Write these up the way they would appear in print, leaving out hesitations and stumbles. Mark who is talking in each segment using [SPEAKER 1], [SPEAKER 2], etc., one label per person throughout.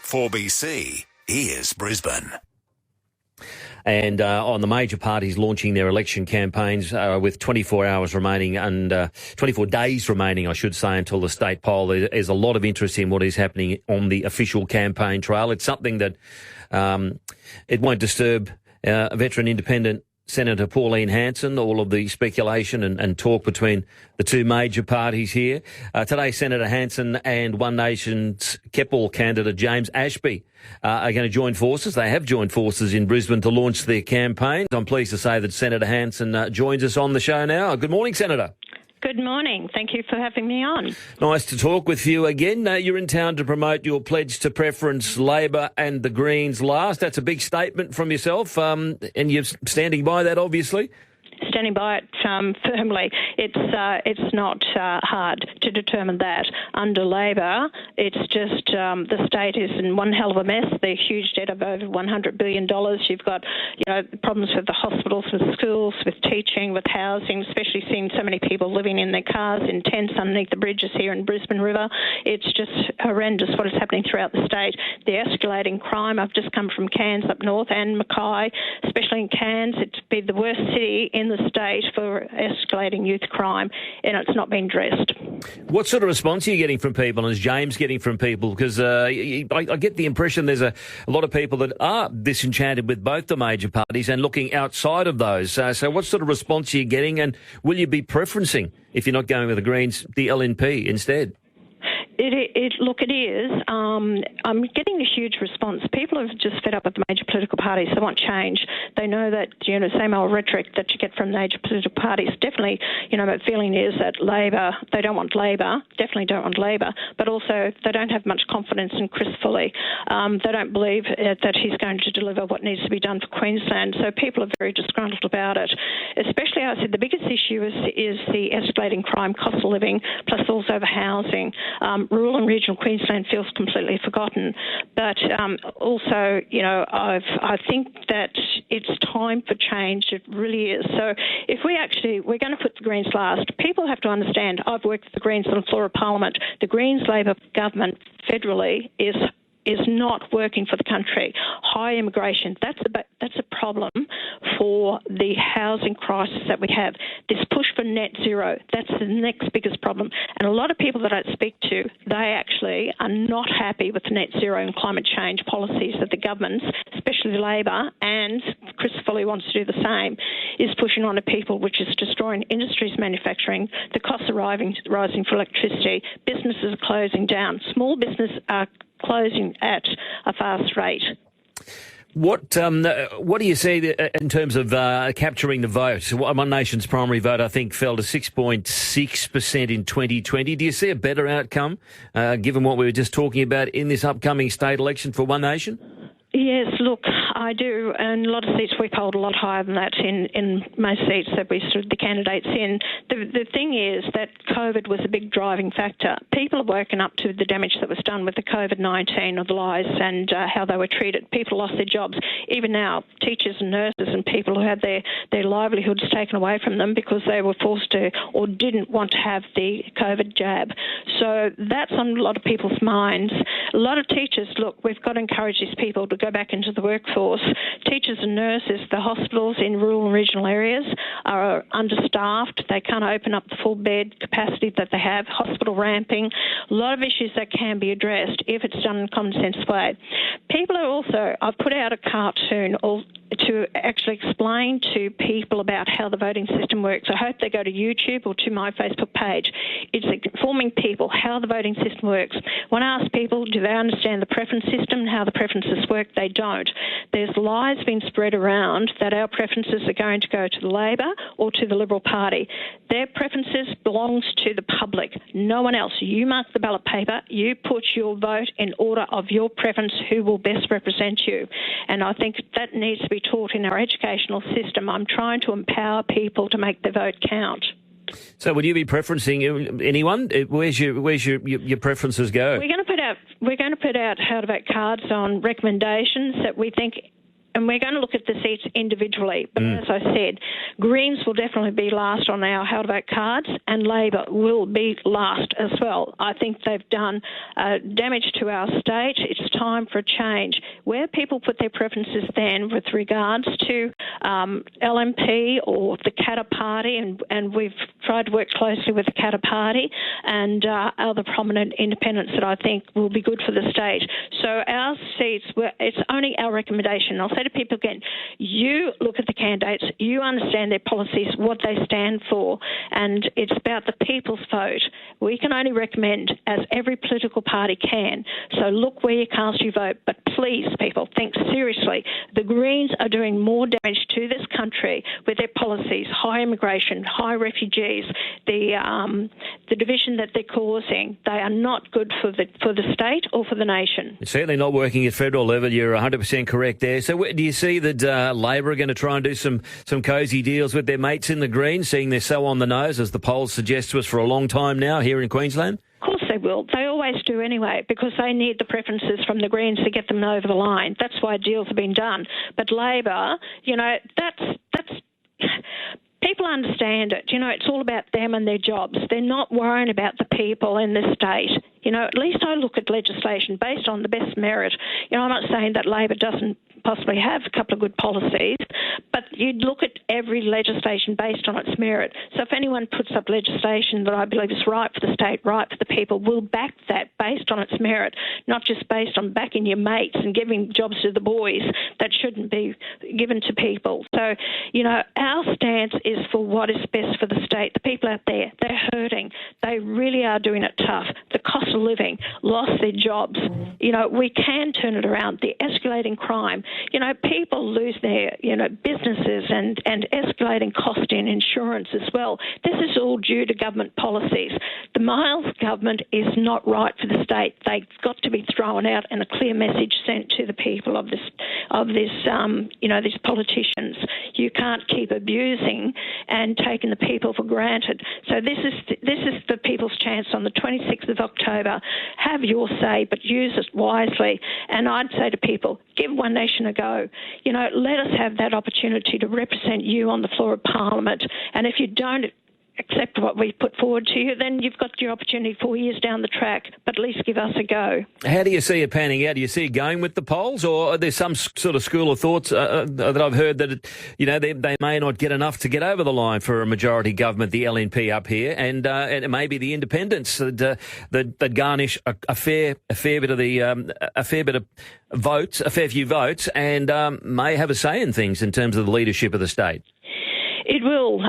[SPEAKER 1] 4BC, here's Brisbane.
[SPEAKER 2] And on the major parties launching their election campaigns with 24 hours remaining and 24 days remaining, I should say, until the state poll, there's a lot of interest in what is happening on the official campaign trail. It's something that it won't disturb veteran independent Senator Pauline Hanson, all of the speculation and talk between the two major parties here. Today, Senator Hanson and One Nation's Keppel candidate James Ashby are going to join forces. They have joined forces in Brisbane to launch their campaign. I'm pleased to say that Senator Hanson joins us on the show now. Good morning, Senator.
[SPEAKER 3] Good morning. Thank you for having me on.
[SPEAKER 2] Nice to talk with you again. You're in town to promote your pledge to preference Labor and the Greens last. That's a big statement from yourself, and you're standing by that, obviously.
[SPEAKER 3] Standing by it firmly. It's not hard to determine that. Under Labor, it's just the state is in one hell of a mess. The huge debt of over $100 billion. You've got problems with the hospitals, with schools, with teaching, with housing, especially seeing so many people living in their cars in tents underneath the bridges here in Brisbane River. It's just horrendous what is happening throughout the state. The escalating crime. I've just come from Cairns up north and Mackay, especially in Cairns. It's been the worst city in the state for escalating youth crime, and it's not been addressed.
[SPEAKER 2] What sort of response are you getting from people, and is James getting from people? Because I get the impression there's a lot of people that are disenchanted with both the major parties and looking outside of those. So what sort of response are you getting, and will you be preferencing, if you're not going with the Greens, the LNP instead?
[SPEAKER 3] It is. I'm getting a huge response. People are just fed up with the major political parties. They want change. They know that, same old rhetoric that you get from major political parties. Definitely, my feeling is that Labor, they don't want Labor, definitely don't want Labor, but also they don't have much confidence in Chris Foley. They don't believe that he's going to deliver what needs to be done for Queensland. So people are very disgruntled about it. Especially, I said, the biggest issue is the escalating crime, cost of living, plus also the housing. Rural and regional Queensland feels completely forgotten. But also, I think that it's time for change. It really is. So if we're going to put the Greens last, people have to understand, I've worked with the Greens on the floor of Parliament. The Greens-Labor government federally is not working for the country. High immigration, that's a problem for the housing crisis that we have. This push for net zero, that's the next biggest problem. And a lot of people that I speak to, they actually are not happy with the net zero and climate change policies that the governments, especially Labor, and Chris Foley wants to do the same, is pushing on to people, which is destroying industries, manufacturing, the costs are rising for electricity, businesses are closing down, small business are closing at a fast rate.
[SPEAKER 2] What do you see in terms of capturing the vote? One Nation's primary vote, I think, fell to 6.6% in 2020. Do you see a better outcome, given what we were just talking about in this upcoming state election for One Nation?
[SPEAKER 3] Yes, look, I do. And a lot of seats we polled a lot higher than that in most seats that we stood the candidates in. The thing is that COVID was a big driving factor. People have woken up to the damage that was done with the COVID-19 or the lies and how they were treated. People lost their jobs. Even now, teachers and nurses and people who had their livelihoods taken away from them because they were forced to or didn't want to have the COVID jab. So that's on a lot of people's minds. A lot of teachers, look, we've got to encourage these people to go back into the workforce. Teachers and nurses, the hospitals in rural and regional areas are understaffed. They can't open up the full bed capacity that they have, hospital ramping, a lot of issues that can be addressed if it's done in a common sense way. People are also, I've put out a cartoon to actually explain to people about how the voting system works. I hope they go to YouTube or to my Facebook page. It's informing people how the voting system works. When I ask people, do they understand the preference system and how the preferences work, they don't. There's lies being spread around that our preferences are going to go to the Labor or to the Liberal Party. Their preferences belongs to the public, no one else. You mark the ballot paper, you put your vote in order of your preference, who will best represent you. And I think that needs to be taught in our educational system. I'm trying to empower people to make their vote count.
[SPEAKER 2] So would you be preferencing anyone? Where's your preferences go?
[SPEAKER 3] We're going to put out how to vote cards on recommendations that we think and we're going to look at the seats individually. But as I said, Greens will definitely be last on our how to vote cards, and Labor will be last as well. I think they've done damage to our state. It's time for a change. Where people put their preferences then with regards to LNP or the Katter Party, and we've tried to work closely with the Katter Party and other prominent independents that I think will be good for the state. So our seats, it's only our recommendation. I'll say to people again, you look at the candidates, you understand their policies, what they stand for, and it's about the people's vote. We can only recommend, as every political party can. So look where you cast your vote. But please, people, think seriously. The Greens are doing more damage to this country with their policies, high immigration, high refugees, the division that they're causing. They are not good for the state or for the nation.
[SPEAKER 2] It's certainly not working at federal level. You're 100% correct there. So do you see that Labor are going to try and do some cosy deals with their mates in the Greens, seeing they're so on the nose, as the polls suggest to us for a long time now here in Queensland?
[SPEAKER 3] Of course they will. They always do anyway, because they need the preferences from the Greens to get them over the line. That's why deals have been done. But Labor, that's people understand it. It's all about them and their jobs. They're not worrying about the people in this state. At least I look at legislation based on the best merit. I'm not saying that Labor doesn't possibly have a couple of good policies, but you'd look at every legislation based on its merit. So if anyone puts up legislation that I believe is right for the state, right for the people, we'll back that based on its merit, not just based on backing your mates and giving jobs to the boys that shouldn't be given to people. So, our stance is for what is best for the state. The people out there, they're hurting. They really are doing it tough. The cost of living, lost their jobs. We can turn it around. The escalating crime. People lose their, businesses and escalating cost in insurance as well. This is all due to government policies. The Miles government is not right for the state. They've got to be thrown out and a clear message sent to the people of these politicians. You can't keep abusing and taking the people for granted. So this is the people's chance on the 26th of October. Have your say, but use it wisely. And I'd say to people, give One Nation a go. Let us have that opportunity to represent you on the floor of Parliament. And if you don't accept what we put forward to you, then you've got your opportunity 4 years down the track, but at least give us a go.
[SPEAKER 2] How do you see it panning out? Do you see it going with the polls, or are there some sort of school of thoughts that I've heard that, they may not get enough to get over the line for a majority government, the LNP up here, and it may be the independents that garnish a fair few votes, and may have a say in things in terms of the leadership of the state.
[SPEAKER 3] It will.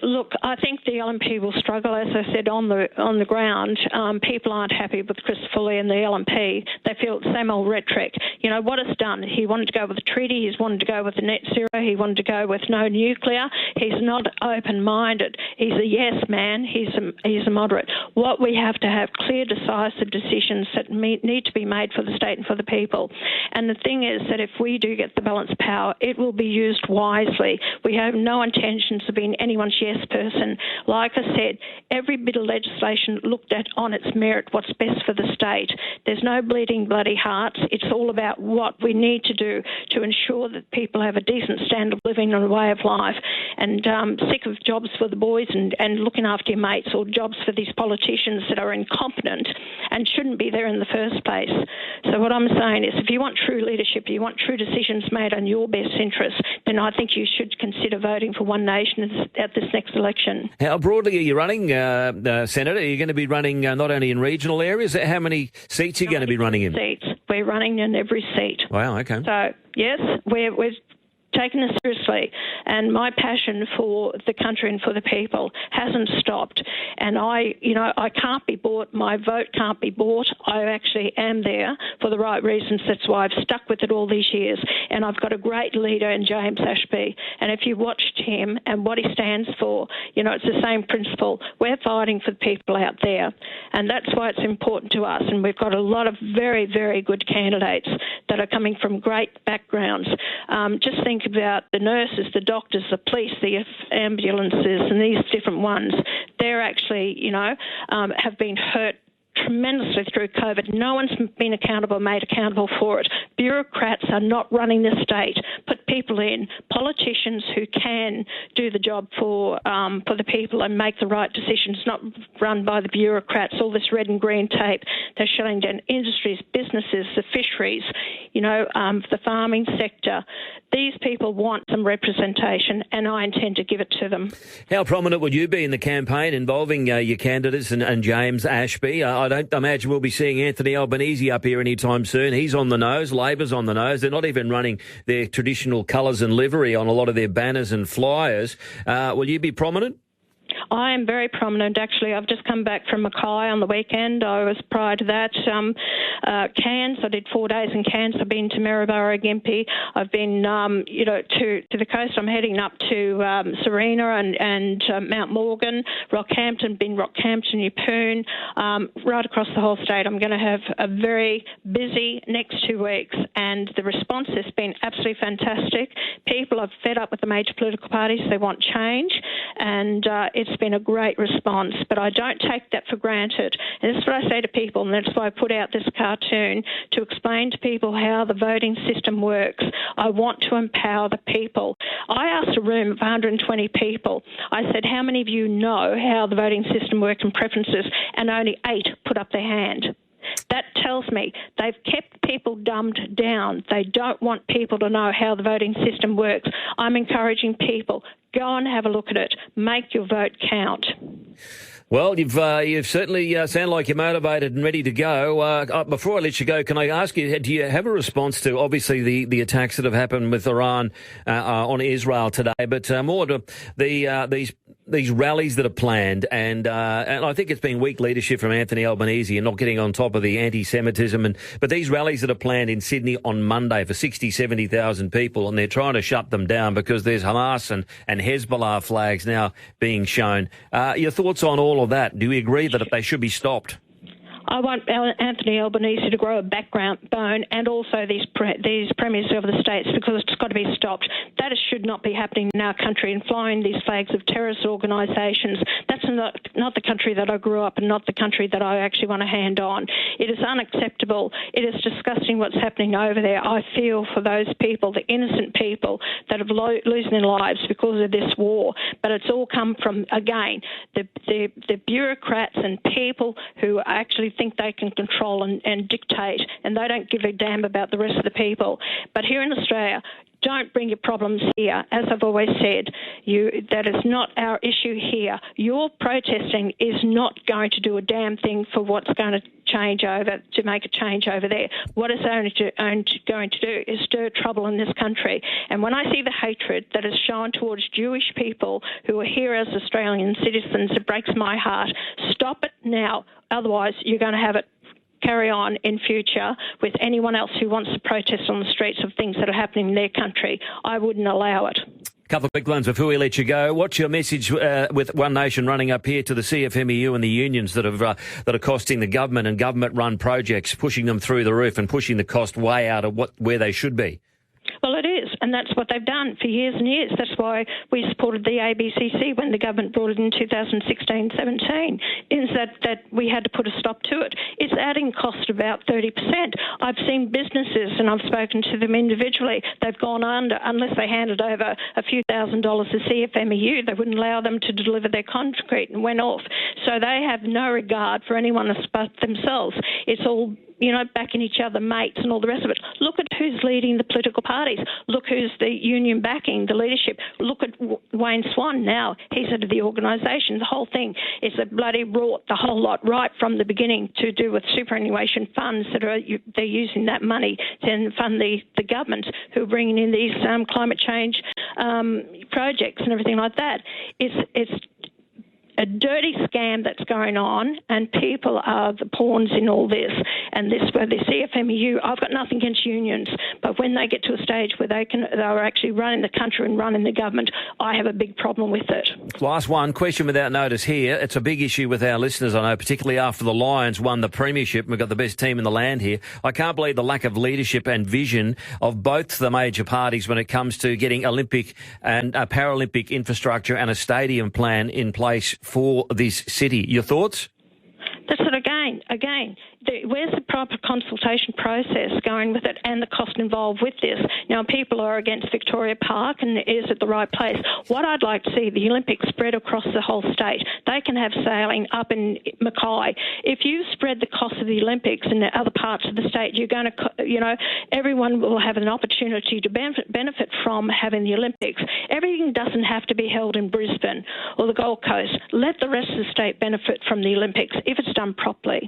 [SPEAKER 3] Look, I think the LNP will struggle, as I said, on the ground. People aren't happy with Chris Foley and the LNP. They feel the same old rhetoric. What it's done. He wanted to go with the treaty. He's wanted to go with the net zero. He wanted to go with no nuclear. He's not open-minded. He's a yes man. He's a moderate. What we have to have clear, decisive decisions that need to be made for the state and for the people. And the thing is that if we do get the balanced power, it will be used wisely. We have no intentions of being anyone's yes person. Like I said, every bit of legislation looked at on its merit, what's best for the state. There's no bleeding bloody hearts. It's all about what we need to do to ensure that people have a decent standard of living and a way of life. And sick of jobs for the boys and looking after your mates, or jobs for these politicians that are incompetent and shouldn't be there in the first place. So what I'm saying is, if you want true leadership, you want true decisions made on your best interests, then I think you should consider voting for One Nation at this next election.
[SPEAKER 2] How broadly are you running, Senator? Are you going to be running not only in regional areas? How many seats are you going to be running in?
[SPEAKER 3] Seats. We're running in every seat.
[SPEAKER 2] Wow, okay.
[SPEAKER 3] So, yes, we're taken this seriously, and my passion for the country and for the people hasn't stopped. And I can't be bought. My vote can't be bought. I actually am there for the right reasons. That's why I've stuck with it all these years. And I've got a great leader in James Ashby. And if you watched him and what he stands for, it's the same principle. We're fighting for the people out there, and that's why it's important to us. And we've got a lot of very, very good candidates that are coming from great backgrounds. Just think about the nurses, the doctors, the police, the ambulances, and these different ones. They're actually, have been hurt tremendously through COVID. No one's been made accountable for it. Bureaucrats are not running the state. Put people in, politicians who can do the job for the people and make the right decisions, not run by the bureaucrats. All this red and green tape. They're shutting down industries, businesses, the fisheries, the farming sector. These people want some representation, and I intend to give it to them.
[SPEAKER 2] How prominent would you be in the campaign involving your candidates and James Ashby? I don't imagine we'll be seeing Anthony Albanese up here anytime soon. He's on the nose. Labor's on the nose. They're not even running their traditional colours and livery on a lot of their banners and flyers. Will you be prominent?
[SPEAKER 3] I am very prominent, actually. I've just come back from Mackay on the weekend. I was prior to that Cairns. I did 4 days in Cairns. I've been to Maryborough, Gympie. I've been, to the coast. I'm heading up to Serena and Mount Morgan, Rockhampton, Yeppoon, right across the whole state. I'm going to have a very busy next 2 weeks, and the response has been absolutely fantastic. People are fed up with the major political parties. They want change, and it's been a great response, but I don't take that for granted. And this is what I say to people, and that's why I put out this cartoon, to explain to people how the voting system works. I want to empower the people. I asked a room of 120 people. I said, how many of you know how the voting system works and preferences? And only 8 put up their hand. That tells me they've kept people dumbed down. They don't want people to know how the voting system works. I'm encouraging people, go and have a look at it. Make your vote count.
[SPEAKER 2] Well, you've certainly sound like you're motivated and ready to go. Before I let you go, can I ask you, do you have a response to obviously the attacks that have happened with Iran on Israel today, but more to these rallies that are planned, and I think it's been weak leadership from Anthony Albanese and not getting on top of the anti-Semitism, but these rallies that are planned in Sydney on Monday for 60, 70,000 people, and they're trying to shut them down because there's Hamas and Hezbollah flags now being shown. Your thoughts on all of that? Do you agree that they should be stopped?
[SPEAKER 3] I want Anthony Albanese to grow a background bone, and also these premiers of the states, because it's got to be stopped. That should not be happening in our country, and flying these flags of terrorist organisations. That's not the country that I grew up in, not the country that I actually want to hand on. It is unacceptable. It is disgusting what's happening over there. I feel for those people, the innocent people that have losing their lives because of this war. But it's all come from, again, the bureaucrats and people who actually think they can control and dictate, and they don't give a damn about the rest of the people. But here in Australia, don't bring your problems here. As I've always said, that is not our issue here. Your protesting is not going to do a damn thing for what's going to make a change over there. What it's only going to do is stir trouble in this country. And when I see the hatred that is shown towards Jewish people who are here as Australian citizens, it breaks my heart. Stop it now. Otherwise, you're going to have it carry on in future with anyone else who wants to protest on the streets of things that are happening in their country. I wouldn't allow it.
[SPEAKER 2] Couple of quick ones before we let you go. What's your message with One Nation running up here to the CFMEU and the unions that are costing the government and government-run projects, pushing them through the roof and pushing the cost way out of where they should be?
[SPEAKER 3] Well, it is, and that's what they've done for years and years. That's why we supported the ABCC when the government brought it in 2016-17, is that we had to put a stop to it. It's adding cost about 30%. I've seen businesses, and I've spoken to them individually, they've gone under unless they handed over a few $1,000s to CFMEU. They wouldn't allow them to deliver their concrete and went off. So they have no regard for anyone but themselves. It's all backing each other, mates and all the rest of it. Look at who's leading the political parties. Look who's the union backing, the leadership. Look at Wayne Swan now. He's head of the organisation. The whole thing is a bloody rot, the whole lot, right from the beginning, to do with superannuation funds they're using that money to fund the government who are bringing in these climate change projects and everything like that. It's a dirty scam that's going on, and people are the pawns in all this. And this, where the CFMEU, I've got nothing against unions, but when they get to a stage where they're actually running the country and running the government, I have a big problem with it.
[SPEAKER 2] Last one, question without notice here. It's a big issue with our listeners, I know, particularly after the Lions won the premiership. We've got the best team in the land here. I can't believe the lack of leadership and vision of both the major parties when it comes to getting Olympic and Paralympic infrastructure and a stadium plan in place for this city. Your thoughts?
[SPEAKER 3] That's it again. again, where's the proper consultation process going with it and the cost involved with this? Now, people are against Victoria Park, and is it the right place? What I'd like to see, the Olympics spread across the whole state. They can have sailing up in Mackay. If you spread the cost of the Olympics in the other parts of the state, you're going to, everyone will have an opportunity to benefit from having the Olympics. Everything doesn't have to be held in Brisbane or the Gold Coast. Let the rest of the state benefit from the Olympics if it's done properly.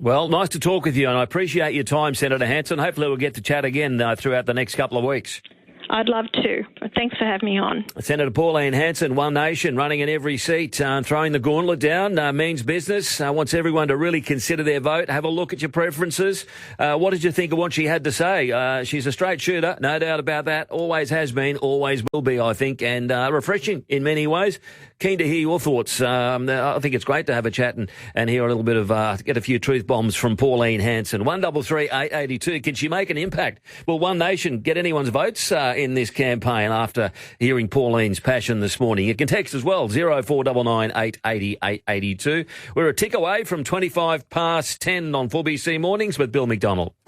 [SPEAKER 2] Well, nice to talk with you, and I appreciate your time, Senator Hanson. Hopefully we'll get to chat again throughout the next couple of weeks.
[SPEAKER 3] I'd love to. Thanks for having me on.
[SPEAKER 2] Senator Pauline Hanson, One Nation, running in every seat, throwing the gauntlet down, means business, wants everyone to really consider their vote, have a look at your preferences. What did you think of what she had to say? She's a straight shooter, no doubt about that, always has been, always will be, I think, and refreshing in many ways. Keen to hear your thoughts. I think it's great to have a chat and hear a little bit of, get a few truth bombs from Pauline Hanson. 133 882. Can she make an impact? Will One Nation get anyone's votes in this campaign after hearing Pauline's passion this morning? You can text as well, 0499 880 882. We're a tick away from 25 past 10 on 4BC Mornings with Bill McDonald.